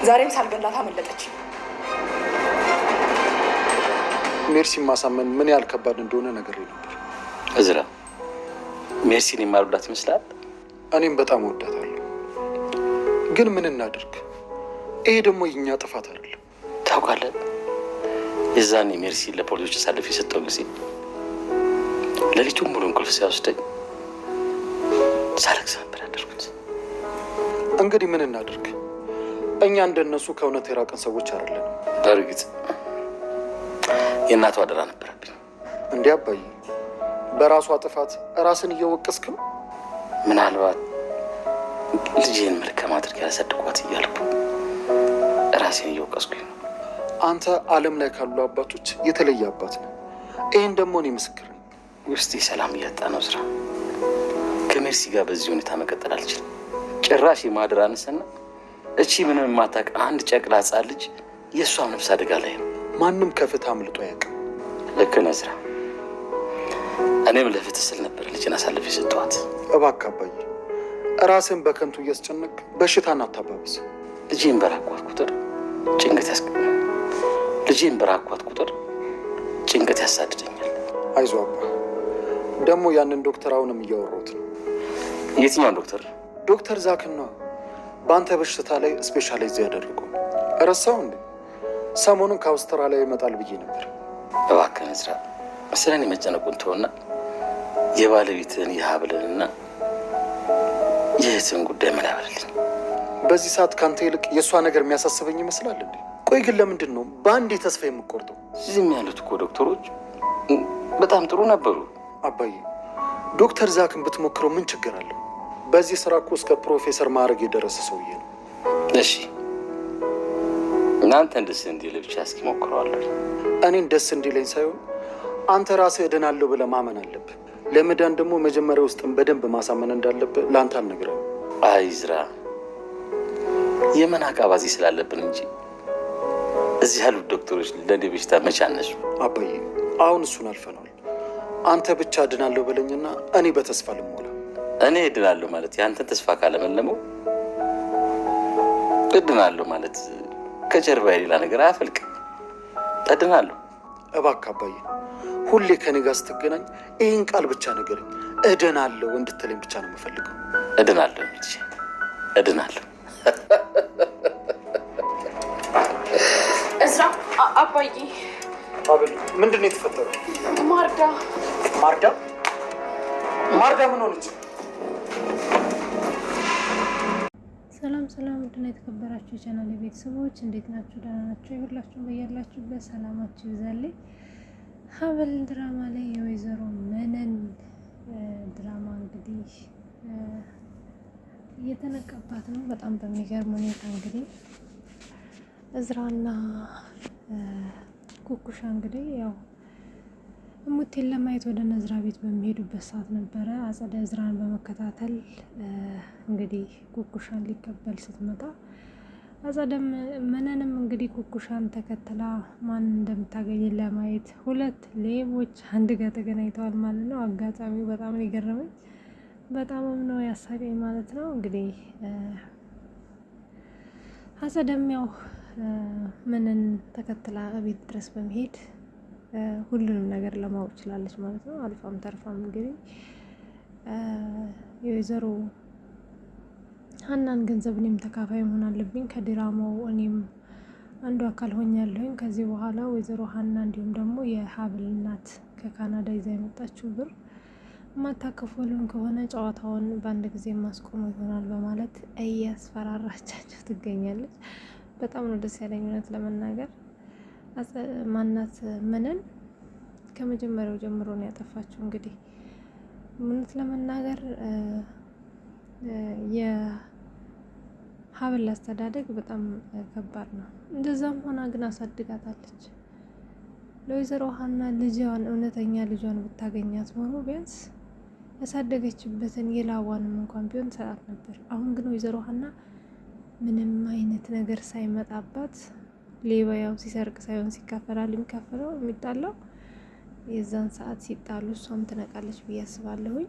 ዛሬም ሳልገላት አመለጠች። ሜርሲን ማሳመን ምን ያህል ከባድ እንደሆነ ነገር ነበር። እዝራ ሜርሲን የማልወዳት ይመስላል? እኔም በጣም ወዳታለሁ። ግን ምን እናድርግ? ይሄ ደግሞ የኛ ጥፋት አይደለም። ታውቃለህ፣ የዛኔ ሜርሲን ለፖሊሶች አሳልፌ የሰጠው ጊዜ ሌሊቱን ሙሉ እንቅልፍ ሲያወስደኝ ሳለቅስ ነበር ያደርኩት። እንግዲህ ምን እናድርግ? እኛ እንደነሱ ከእውነት የራቀን ሰዎች አይደለንም። በእርግጥ የእናቷ አደራ ነበረብኝ። እንዲህ አባዬ፣ በራሷ ጥፋት ራስን እየወቀስክ ነው። ምናልባት ልጄን መልካም አድርጌ ያሳድጓት እያልኩ ራሴን እየወቀስኩኝ ነው። አንተ ዓለም ላይ ካሉ አባቶች የተለየ አባት ነው። ይህን ደግሞ እኔ ምስክር ነኝ። ውስጤ ሰላም እያጣ ነው። ስራ ከሜርሲ ጋር በዚህ ሁኔታ መቀጠል አልችልም። ጭራሽ የማደር አነሰና እቺ ምንም የማታውቅ አንድ ጨቅላ ሕፃን ልጅ የእሷም ነፍስ አደጋ ላይ ነው። ማንም ከፍትህ አምልጦ አያውቅም። ልክ ነህ ስራ። እኔም ለፍትህ ስል ነበር ልጅን አሳልፌ የሰጠኋት። እባክህ አባዬ፣ ራስን በከንቱ እያስጨነቅ በሽታን አታባብስ። ልጄን በራኳት ቁጥር ጭንቀት ያሳድደኛል። አይዞህ አባ። ደግሞ ያንን ዶክተር አሁንም እያወራሁት ነው። የትኛውን ዶክተር? ዶክተር ዛክን ነው። በአንተ በሽታ ላይ ስፔሻላይዝ ያደረገው። ረሳው እንዴ? ሰሞኑን ከአውስትራሊያ ይመጣል ብዬ ነበር። እባክህን ስራ፣ ስለ እኔ መጨነቁን ተውና የባለቤትህን የሀብልንና የእህትን ጉዳይ መላበልልኝ። በዚህ ሰዓት ከአንተ ይልቅ የእሷ ነገር የሚያሳስበኝ ይመስላል እንዴ? ቆይ ግን ለምንድን ነው በአንዴ ተስፋ የምቆርጠው? እዚህም ያሉት እኮ ዶክተሮች በጣም ጥሩ ነበሩ። አባዬ፣ ዶክተር ዛክን ብትሞክረው ምን ችግር አለው? በዚህ ስራ እኮ እስከ ፕሮፌሰር ማዕረግ የደረሰ ሰውዬ ነው። እሺ እናንተ ደስ እንዲል ብቻ እስኪ ሞክረዋለሁ። እኔን ደስ እንዲለኝ ሳይሆን አንተ ራስህ እድናለሁ ብለህ ማመን አለብህ። ለመዳን ደግሞ መጀመሪያ ውስጥም በደንብ ማሳመን እንዳለብህ ለአንተ አልነግረህም። አይ ዝራ፣ የመናቅ አባዜ ስላለብን እንጂ እዚህ ያሉት ዶክተሮች ለእኔ በሽታ መቼ አነሱ? አባዬ፣ አሁን እሱን አልፈነዋል። አንተ ብቻ እድናለሁ በለኝና እኔ በተስፋ ልሞላ። እኔ እድናለሁ ማለት የአንተን ተስፋ ካለመለመው እድናለሁ ማለት ከጀርባ የሌላ ነገር አያፈልቅም። እድናለሁ። እባክህ አባዬ፣ ሁሌ ከኔ ጋር ስትገናኝ ይህን ቃል ብቻ ንገረኝ። እድናለሁ እንድትለኝ ብቻ ነው የምፈልገው። እድናለሁ ልጄ፣ እድናለሁ። እዝራ፣ አባዬ። አቤል፣ ምንድን ነው የተፈጠረው? ማርዳ ምን ሆነች? ሰላም ውድና የተከበራችሁ የቻናል ቤተሰቦች እንዴት ናችሁ? ደህና ናችሁ? የሁላችሁም በያላችሁበት ሰላማችሁ ይብዛልኝ። ሀብል ድራማ ላይ የወይዘሮ መነን ድራማ እንግዲህ እየተነቀባት ነው በጣም በሚገርም ሁኔታ። እንግዲህ እዝራና ኩኩሻ እንግዲህ ያው እሙቴን ለማየት ወደ ነዝራ ቤት በሚሄዱበት ሰዓት ነበረ አጸደ እዝራን በመከታተል እንግዲህ ኩኩሻን ሊቀበል ስትመጣ አጸደ መነንም እንግዲህ ኩኩሻን ተከትላ ማን እንደምታገኝ ለማየት ሁለት ሌቦች አንድ ጋር ተገናኝተዋል ማለት ነው። አጋጣሚው በጣም ነው የገረመኝ፣ በጣምም ነው ያሳቀኝ ማለት ነው። እንግዲህ አጸደም ያው መነን ተከትላ ቤት ድረስ በመሄድ ሁሉንም ነገር ለማወቅ ችላለች ማለት ነው። አልፋም ተርፋም እንግዲህ የወይዘሮ ሀናን ገንዘብ እኔም ተካፋይ መሆን አለብኝ፣ ከድራማው እኔም አንዱ አካል ሆኛለሁኝ። ከዚህ በኋላ ወይዘሮ ሀና እንዲሁም ደግሞ የሀብል እናት ከካናዳ ይዛ የመጣችው ብር ማታከፈሉን ከሆነ ጨዋታውን በአንድ ጊዜ ማስቆሙ ይሆናል በማለት እያስፈራራቻቸው ትገኛለች። በጣም ነው ደስ ያለኝ እውነት ለመናገር። ማናት መነን ከመጀመሪያው ጀምሮ ነው ያጠፋችው። እንግዲህ እውነት ለመናገር የሀብል አስተዳደግ በጣም ከባድ ነው። እንደዛም ሆና ግን አሳድጋታለች። ለወይዘሮ ሀና ልጇን እውነተኛ ልጇን ብታገኛት ኖሮ ቢያንስ ያሳደገችበትን የላዋንም እንኳን ቢሆን ሰዓት ነበር። አሁን ግን ወይዘሮ ሀና ምንም አይነት ነገር ሳይመጣባት ሌባ ያው ሲሰርቅ ሳይሆን ሲካፈላል የሚካፈለው የሚጣላው የዛን ሰዓት ሲጣሉ እሷም ትነቃለች ብዬ አስባለሁኝ።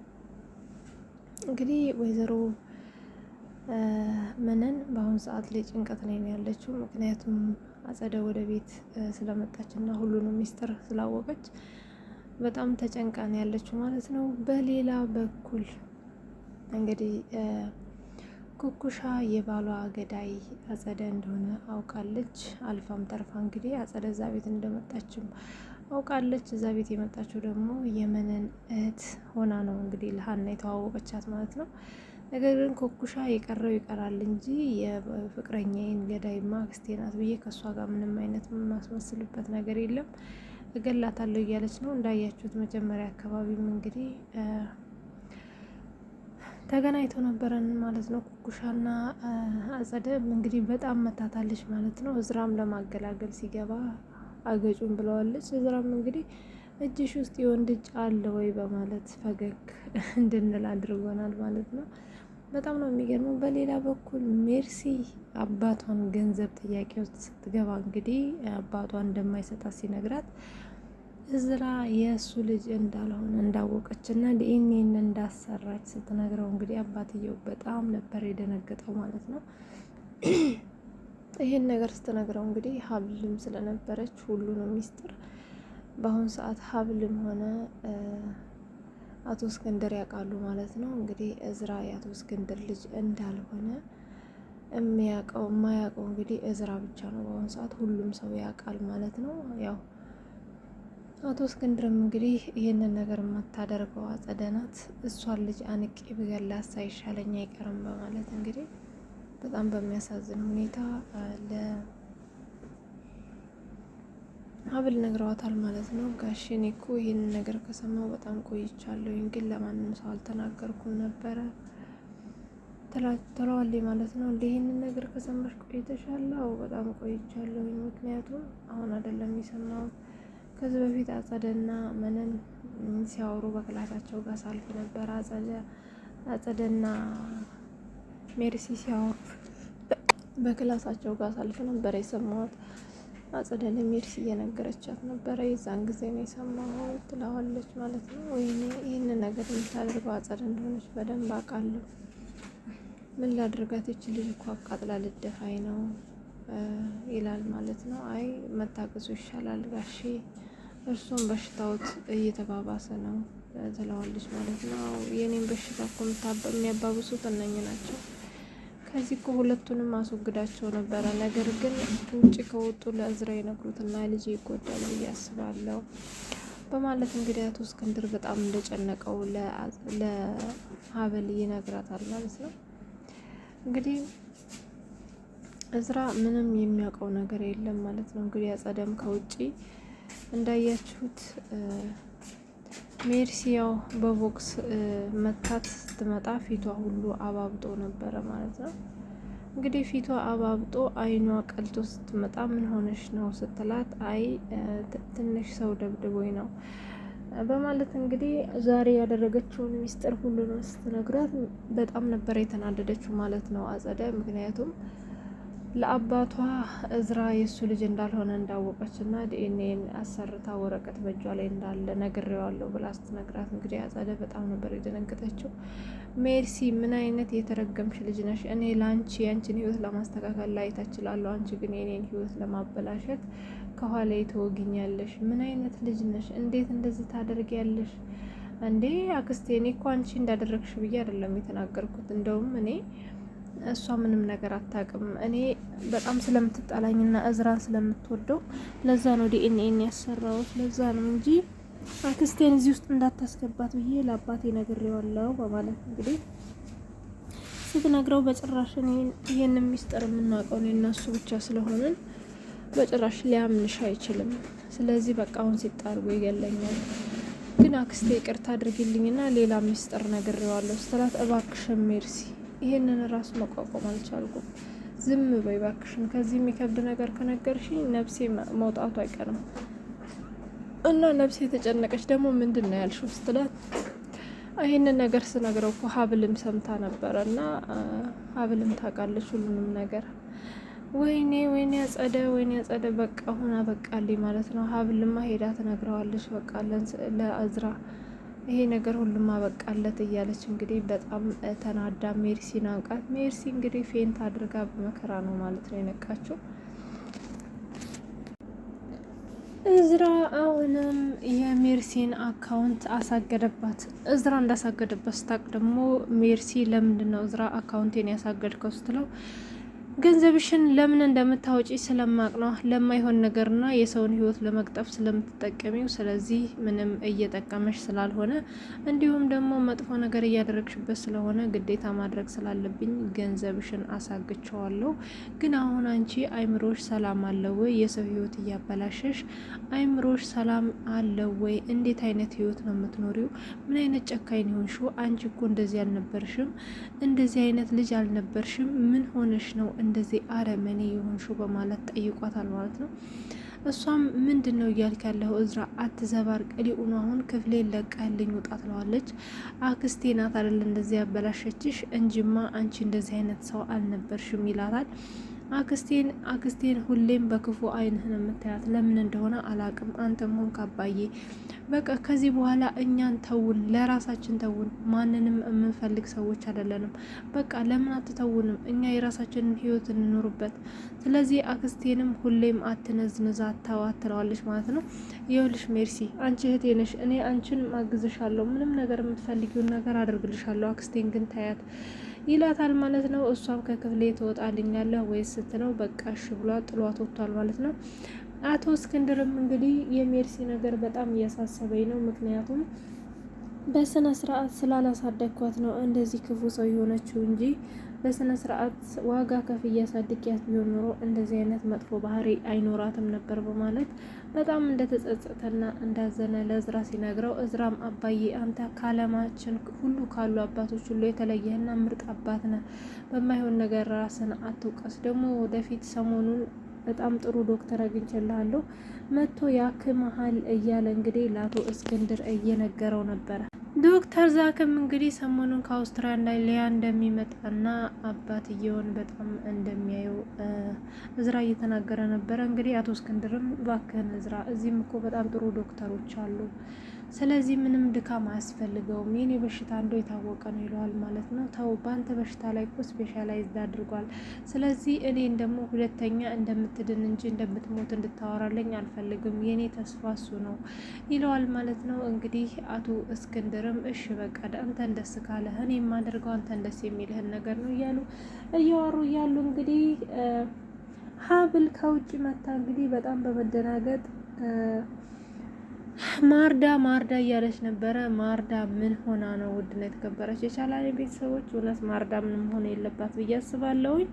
እንግዲህ ወይዘሮ ምንን በአሁኑ ሰዓት ላይ ጭንቀት ላይ ነው ያለችው። ምክንያቱም አጸደ ወደ ቤት ስለመጣች እና ሁሉንም ሚስጥር ስላወቀች በጣም ተጨንቃ ነው ያለችው ማለት ነው። በሌላ በኩል እንግዲህ ኩኩሻ የባሏ ገዳይ አጸደ እንደሆነ አውቃለች። አልፋም ተርፋ እንግዲህ አጸደ እዛ ቤት እንደመጣችም አውቃለች። እዛ ቤት የመጣችው ደግሞ የመነን እህት ሆና ነው እንግዲህ ለሀና የተዋወቀቻት ማለት ነው። ነገር ግን ኩኩሻ የቀረው ይቀራል እንጂ የፍቅረኛዬን ገዳይማ አክስቴ ናት ብዬ ከእሷ ጋር ምንም አይነት የማስመስልበት ነገር የለም፣ እገላታለሁ እያለች ነው። እንዳያችሁት መጀመሪያ አካባቢም እንግዲህ ተገናኝተው ነበረን ማለት ነው። ኩኩሻና አጸደ እንግዲህ በጣም መታታለች ማለት ነው። እዝራም ለማገላገል ሲገባ አገጩን ብለዋለች። እዝራም እንግዲህ እጅሽ ውስጥ የወንድ እጅ አለ ወይ በማለት ፈገግ እንድንል አድርጎናል ማለት ነው። በጣም ነው የሚገርመው። በሌላ በኩል ሜርሲ አባቷን ገንዘብ ጥያቄ ውስጥ ስትገባ እንግዲህ አባቷን እንደማይሰጣት ሲነግራት እዝራ የእሱ ልጅ እንዳልሆነ እንዳወቀች እና ዲኤንኤን እንዳሰራች ስትነግረው እንግዲህ አባትየው በጣም ነበር የደነገጠው ማለት ነው። ይሄን ነገር ስትነግረው እንግዲህ ሀብልም ስለነበረች ሁሉንም ሚስጥር በአሁኑ ሰዓት ሀብልም ሆነ አቶ እስክንድር ያውቃሉ ማለት ነው። እንግዲህ እዝራ የአቶ እስክንድር ልጅ እንዳልሆነ የማያውቀው እንግዲህ እዝራ ብቻ ነው። በአሁኑ ሰዓት ሁሉም ሰው ያውቃል ማለት ነው። ያው አቶ እስክንድርም እንግዲህ ይህንን ነገር የማታደርገው አጸደ ናት፣ እሷን ልጅ አንቄ ብገላት ሳይሻለኝ አይቀርም በማለት እንግዲህ በጣም በሚያሳዝን ሁኔታ ለሀብል ነግረዋታል ማለት ነው። ጋሼ እኔ እኮ ይህንን ነገር ከሰማው በጣም ቆይቻለሁኝ፣ ግን ለማንም ሰው አልተናገርኩም ነበረ ትለዋለች ማለት ነው። እንደ ይህንን ነገር ከሰማሽ ቆይተሻል? አዎ በጣም ቆይቻለሁኝ፣ ምክንያቱም አሁን አይደለም የሰማሁት ከዚህ በፊት አጸደና መነን ሲያወሩ በክላሳቸው ጋር ሳልፍ ነበር። አጸደና ሜርሲ ሲያወሩ በክላሳቸው ጋር ሳልፍ ነበር የሰማሁት። አጸደ ለሜርሲ እየነገረቻት ነበረ፣ የዛን ጊዜ ነው የሰማሁት ትለዋለች ማለት ነው። ወይኔ ይህንን ነገር የምታደርገው አጸደ እንደሆነች በደንብ አውቃለሁ። ምን ላድርጋት? ይች ልጅ እኮ አቃጥላ ልደፋኝ ነው ይላል ማለት ነው። አይ መታገሱ ይሻላል ጋሼ፣ እርሱም በሽታዎት እየተባባሰ ነው ትለዋለች ማለት ነው። የኔን በሽታ እኮ የሚያባብሱት እነኝ ናቸው። ከዚህ እኮ ሁለቱንም አስወግዳቸው ነበረ፣ ነገር ግን ውጭ ከወጡ ለእዝራ ይነግሩትና ልጅ ይጎዳል ብዬ አስባለሁ በማለት እንግዲህ አቶ እስክንድር በጣም እንደጨነቀው ለሀብል ይነግራታል ማለት ነው። እንግዲህ እዝራ ምንም የሚያውቀው ነገር የለም ማለት ነው። እንግዲህ አጸደም ከውጪ እንዳያችሁት ሜርሲያው በቦክስ መታት ስትመጣ ፊቷ ሁሉ አባብጦ ነበረ ማለት ነው። እንግዲህ ፊቷ አባብጦ አይኗ ቀልቶ ስትመጣ ምን ሆነሽ ነው ስትላት፣ አይ ትንሽ ሰው ደብድቦኝ ነው በማለት እንግዲህ ዛሬ ያደረገችውን ሚስጥር ሁሉንም ስትነግራት በጣም ነበር የተናደደችው ማለት ነው አጸደ። ምክንያቱም ለአባቷ እዝራ የእሱ ልጅ እንዳልሆነ እንዳወቀች እና ዲኤንኤን አሰርታ ወረቀት በእጇ ላይ እንዳለ ነግሬዋለሁ ብላ ስትነግራት እንግዲህ አጸደ በጣም ነበር የደነገጠችው። ሜርሲ ምን አይነት የተረገምሽ ልጅ ነሽ? እኔ ለአንቺ ያንቺን ህይወት ለማስተካከል ላይ ታችላለሁ፣ አንቺ ግን የኔን ህይወት ለማበላሸት ከኋላ ትወግኛለሽ። ምን አይነት ልጅ ነሽ? እንዴት እንደዚህ ታደርጊያለሽ እንዴ? አክስቴ እኔ እኮ አንቺ እንዳደረግሽ ብዬ አይደለም የተናገርኩት። እንደውም እኔ እሷ ምንም ነገር አታውቅም። እኔ በጣም ስለምትጣላኝና እዝራን ስለምትወደው ለዛ ነው ዲኤንኤን ያሰራሁት፣ ለዛ ነው እንጂ አክስቴን እዚህ ውስጥ እንዳታስገባት ብዬ ለአባቴ ነግሬዋለሁ በማለት እንግዲህ ስትነግረው በጭራሽ ይሄንን ሚስጥር የምናውቀው እኔ እና እሱ ብቻ ስለሆንን በጭራሽ ሊያምንሽ አይችልም። ስለዚህ በቃ አሁን ሲጣርጎ ይገለኛል። ግን አክስቴ ይቅርታ አድርጊልኝና ሌላ ሚስጥር ነግሬዋለሁ ስትላት፣ እባክሽን ሜርሲ ይሄንን ራሱ መቋቋም አልቻልኩም፣ ዝም በይ እባክሽን፣ ከዚህ የሚከብድ ነገር ከነገርሽኝ ነፍሴ መውጣቱ አይቀርም እና ነፍሴ የተጨነቀች ደግሞ ምንድን ነው ያልሽው ስትላት፣ ይሄንን ነገር ስነግረው እኮ ሀብልም ሰምታ ነበረ እና ሀብልም ታውቃለች ሁሉንም ነገር። ወይኔ አጸደ በቃ ሁና በቃልኝ ማለት ነው። ሀብልማ ሄዳ ትነግረዋለች በቃ ለእዝራ ይሄ ነገር ሁሉም አበቃለት እያለች እንግዲህ በጣም ተናዳ ሜርሲን አንቃት። ሜርሲ እንግዲህ ፌንት አድርጋ በመከራ ነው ማለት ነው የነቃችው። እዝራ አሁንም የሜርሲን አካውንት አሳገደባት። እዝራ እንዳሳገደባት ስታቅ ደግሞ ሜርሲ ለምንድን ነው እዝራ አካውንቴን ያሳገድከው ስትለው ገንዘብሽን ለምን እንደምታወጪ ስለማቅ ነው፣ ለማይሆን ነገርና የሰውን ህይወት ለመቅጠፍ ስለምትጠቀሚው፣ ስለዚህ ምንም እየጠቀመሽ ስላልሆነ እንዲሁም ደግሞ መጥፎ ነገር እያደረግሽበት ስለሆነ ግዴታ ማድረግ ስላለብኝ ገንዘብሽን አሳግቸዋለሁ። ግን አሁን አንቺ አይምሮሽ ሰላም አለው ወይ? የሰው ህይወት እያበላሸሽ አይምሮሽ ሰላም አለው ወይ? እንዴት አይነት ህይወት ነው የምትኖሪው? ምን አይነት ጨካኝ ሆንሽው? አንቺ እኮ እንደዚህ አልነበርሽም፣ እንደዚህ አይነት ልጅ አልነበርሽም። ምን ሆነሽ ነው እንደዚህ አረመኔ የሆንሽው? በማለት ጠይቋታል ማለት ነው። እሷም ምንድን ነው እያልክ ያለው እዝራ? አትዘባርቅ፣ ሊኡን አሁን ክፍሌን ለቀህልኝ ውጣ ትለዋለች። አክስቴ ናት አይደል እንደዚህ ያበላሸችሽ እንጂማ አንቺ እንደዚህ አይነት ሰው አልነበርሽም ይላታል። አክስቴን ሁሌም በክፉ አይንህን የምታያት ለምን እንደሆነ አላቅም። አንተም ሆንክ አባዬ በቃ ከዚህ በኋላ እኛን ተውን፣ ለራሳችን ተውን። ማንንም የምንፈልግ ሰዎች አይደለንም። በቃ ለምን አትተውንም? እኛ የራሳችንን ህይወት እንኖርበት። ስለዚህ አክስቴንም ሁሌም አትነዝንዛ፣ ተዋት ትለዋለች ማለት ነው። ይኸውልሽ ሜርሲ፣ አንቺ እህቴ ነሽ። እኔ አንቺን ማግዝሻለሁ፣ ምንም ነገር የምትፈልጊውን ነገር አደርግልሻለሁ። አክስቴን ግን ታያት ይላታል ማለት ነው። እሷም ከክፍሌ ትወጣልኛለህ ወይስ ስትለው በቃ እሺ ብሏ ጥሏት ወጥቷል ማለት ነው። አቶ እስክንድርም እንግዲህ የሜርሲ ነገር በጣም እያሳሰበኝ ነው፣ ምክንያቱም በስነ ስርዓት ስላላሳደግኳት ነው እንደዚህ ክፉ ሰው የሆነችው እንጂ በስነ ስርዓት ዋጋ ከፍ እያሳድጊያት ቢሆን ኖሮ እንደዚህ አይነት መጥፎ ባህሪ አይኖራትም ነበር በማለት በጣም እንደተጸጸተና እንዳዘነ ለእዝራ ሲነግረው፣ እዝራም አባዬ አንተ ከዓለማችን ሁሉ ካሉ አባቶች ሁሉ የተለየህና ምርጥ አባት ነህ። በማይሆን ነገር ራስን አትውቀስ። ደግሞ ወደፊት ሰሞኑን በጣም ጥሩ ዶክተር አግኝቼልሃለሁ መጥቶ ያክምሃል እያለ እንግዲህ ለአቶ እስክንድር እየነገረው ነበረ። ዶክተር ዛክም እንግዲህ ሰሞኑን ከአውስትራሊያ እንደሚመጣና አባትየውን በጣም እንደሚያየው እዝራ እየተናገረ ነበረ። እንግዲህ አቶ እስክንድርም እባክህን እዝራ፣ እዚህም እኮ በጣም ጥሩ ዶክተሮች አሉ፣ ስለዚህ ምንም ድካም አያስፈልገውም፣ የኔ በሽታ አንዱ የታወቀ ነው ይለዋል ማለት ነው። ተው፣ በአንተ በሽታ ላይ እኮ ስፔሻላይዝድ አድርጓል። ስለዚህ እኔን ደግሞ ሁለተኛ እንደምትድን እንጂ እንደምትሞት እንድታወራለኝ አልፈልግም፣ የኔ ተስፋ እሱ ነው ይለዋል ማለት ነው። እንግዲህ አቶ እስክንድርም እሺ በቃ አንተን ደስ ካለህ እኔ የማደርገው አንተን ደስ የሚልህን ነገር ነው እያሉ እያወሩ እያሉ እንግዲህ ሀብል ከውጭ መታ እንግዲህ በጣም በመደናገጥ ማርዳ እያለች ነበረ። ማርዳ ምን ሆና ነው? ውድና የተከበረች የቻላኔ ቤተሰቦች እውነት ማርዳ ምንም ሆነ የለባት ብዬ አስባለሁኝ።